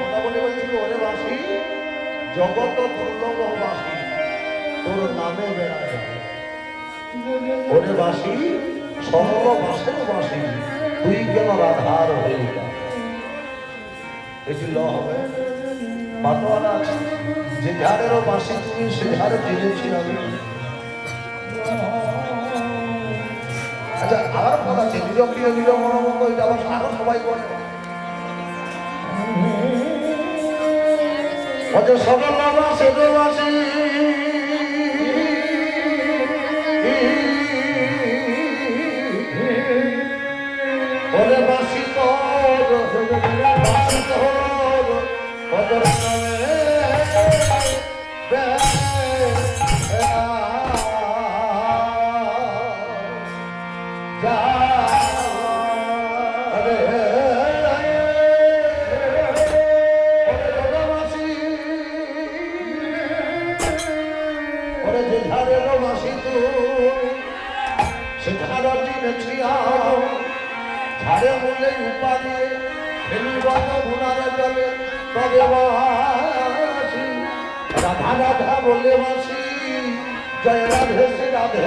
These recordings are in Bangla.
কথা বলে বলছিল, ওরে বাসি জগত দুর্লভ বাসি তোর নামে বেড়ায়, ওরে বাসি সর্ব বাসের বাসি তুই কেন রাধার হইবা। এটি ল হবে পাতোয়ালা আছে, যে ঝাড়েরও বাসি তুমি সে ঝাড়ে জেনেছি আমি। আচ্ছা আবার কথা আছে, নিজ প্রিয় নিজ মনোমত, এটা আবার আরো সবাই বলে সকল বাসে বাসি ওরে বাসি তোর বাসি তোর ওদের নামে যা যে ঝাড়েরও বাসি তুই সে ঝাড় চিনেছি ঝাড়ে মূলে উপারে ফেলিবত গুণারে জলে তবে বাসি রাধা রাধা বলে বাসি জয় রাধে সে রাধে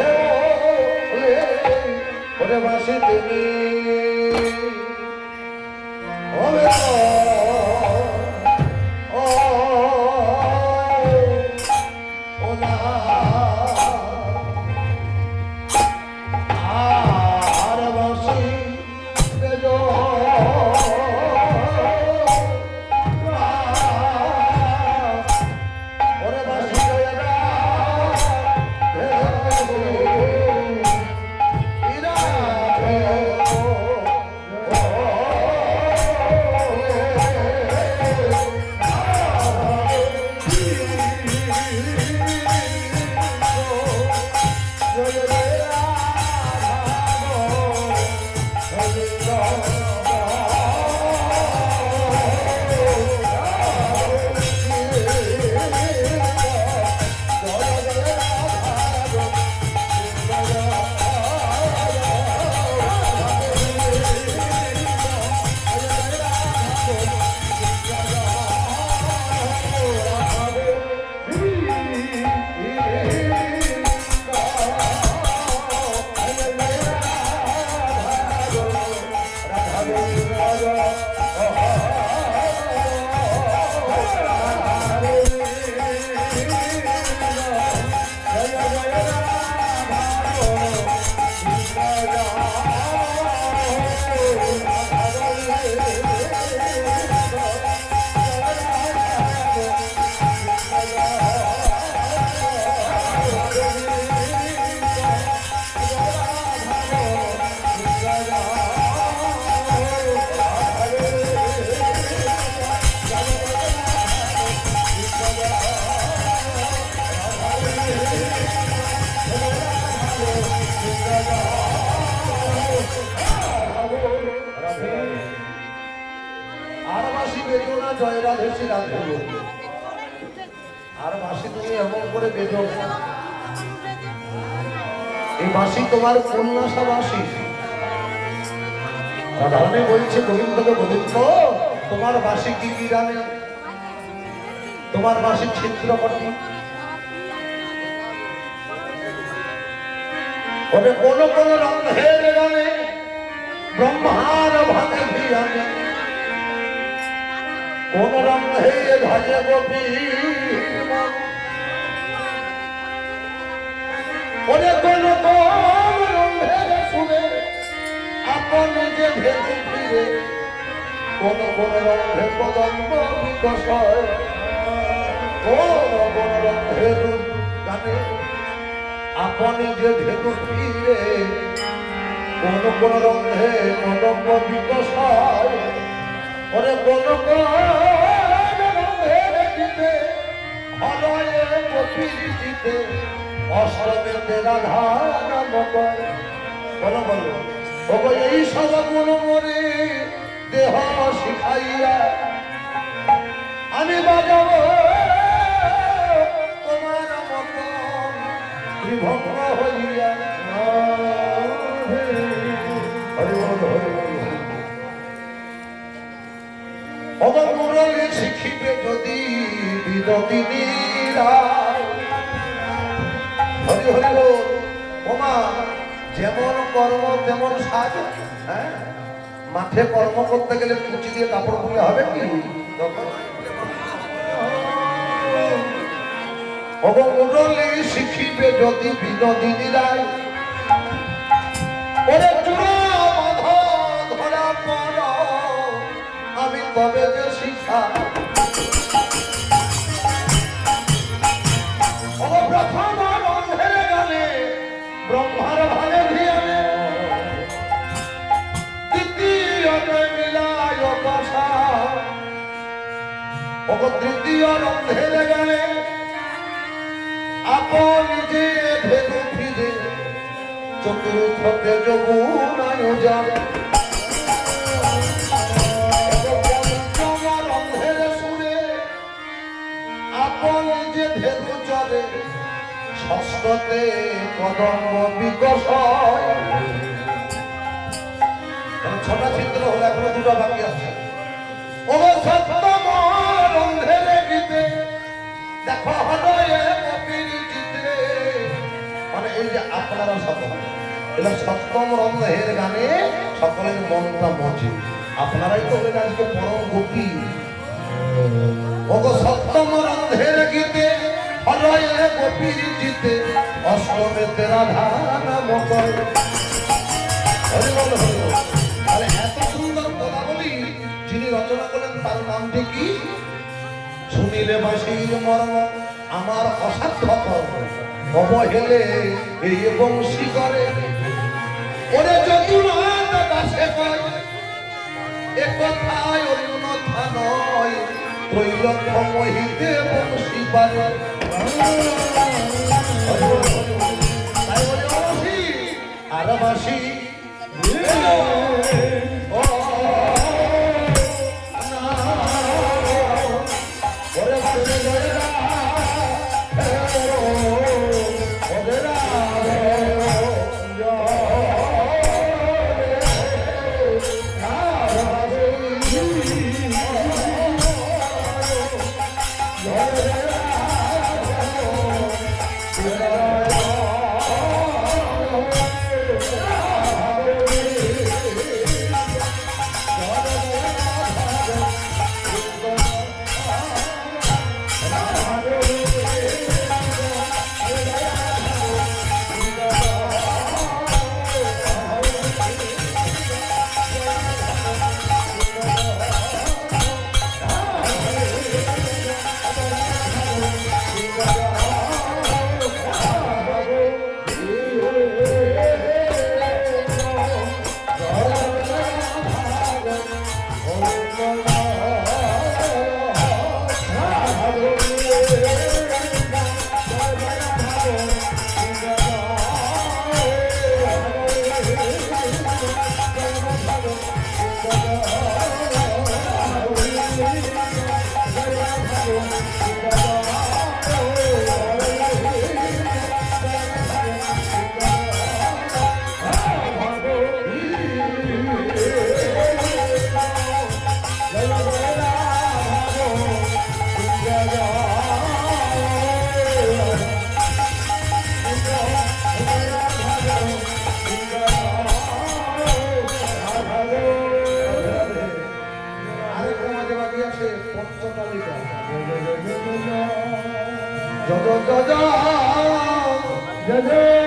ওরে বাসি তুমি জয় রাধে শ্রী রাধে আর বাসি তুমি এমন করে বেঁধো, এই বাসি তোমার কন্যাসা বাসি। রাধারণী বলছে গোবিন্দকে, গোবিন্দ তোমার বাসি কি কি জানে, তোমার বাসি ছিদ্রপটি ওরে কোন কোন রন্ধের গানে ব্রহ্মার ভাগে ভিয়ানে কোন রন্ধে ধাজে গোপী ওরে কোন কোন রন্ধের শুনে আপন যে ভেদে ফিরে কোন কোন রন্ধে কদম্ব বিকশয় কোন কোন রন্ধের গানে আপনি যে ভেদু ফিরে কোন কোন রন্ধে কদম্ব বিকশয় ওরে কোন কোন রন্ধে গীতে হলয়ে গোপীর জিতে অষ্টমেতে রাধা নাম করে। বলো বলো ওগো এই সব গুণ মরে দেহ শিখাইয়া আমি বাজাবো তোমার মত ত্রিভঙ্গ হইয়া। হরি বল হরি বল। অবগুণ মুরলি শিখিবে যদি বিনোদিনী রায়। হরি হরি বল। ওমা যেমন কর্ম তেমন সাজ। হ্যাঁ, মাঠে কর্ম করতে গেলে কুচি দিয়ে কাপড় খুলে হবে কি? মুরলি শিখিবে যদি বিনোদিনী রায়, ওরে চূড়া বাঁধা ধরা পড়, আমি তবে যে শিখা। প্রথম অন্ধের গানে ব্রহ্মার ভালে ধিয়ানে, দ্বিতীয়তে মিলায় দশা। তৃতীয় অন্ধের গানে আপন যে ভেদু ফিরে, চতুর্থতে যমুনায় যাবে। অন্ধের সুরে আপন যে ভেদু চলে, ষষ্ঠতে কদম্ব বিকশয়। ছটা চিত্র হলো, এখনো দুটো বাকি আছে। ও সপ্তম অন্ধের গীতে দেখো হৃদয়ে কপির চিত্রে, মানে এই যে আপনারা সকল এটা সপ্তম রন্ধের গানে সকলের মনটা মজে। আপনারাই তো বলেন আজকে পরম গোপী। ওগো সপ্তম রন্ধের গীতে হৃদয়ে কপির চিত্রে, অষ্টমেতে রাধা নাম কয়। হরি বল হরি বল। তাহলে এত সুন্দর কথা বলি, যিনি রচনা করলেন তার নামটি কি? শুনিলে বাঁশির মর্ম আমার অসাধ্য কর্ম, অবহেলে এই বংশী করে। ওরে যদুনাথ দাসে কয়, এ কথায় অন্যথা নয়, ত্রৈলক্ষ মহিতে বংশী পারে। আর বাঁশি জয় জয়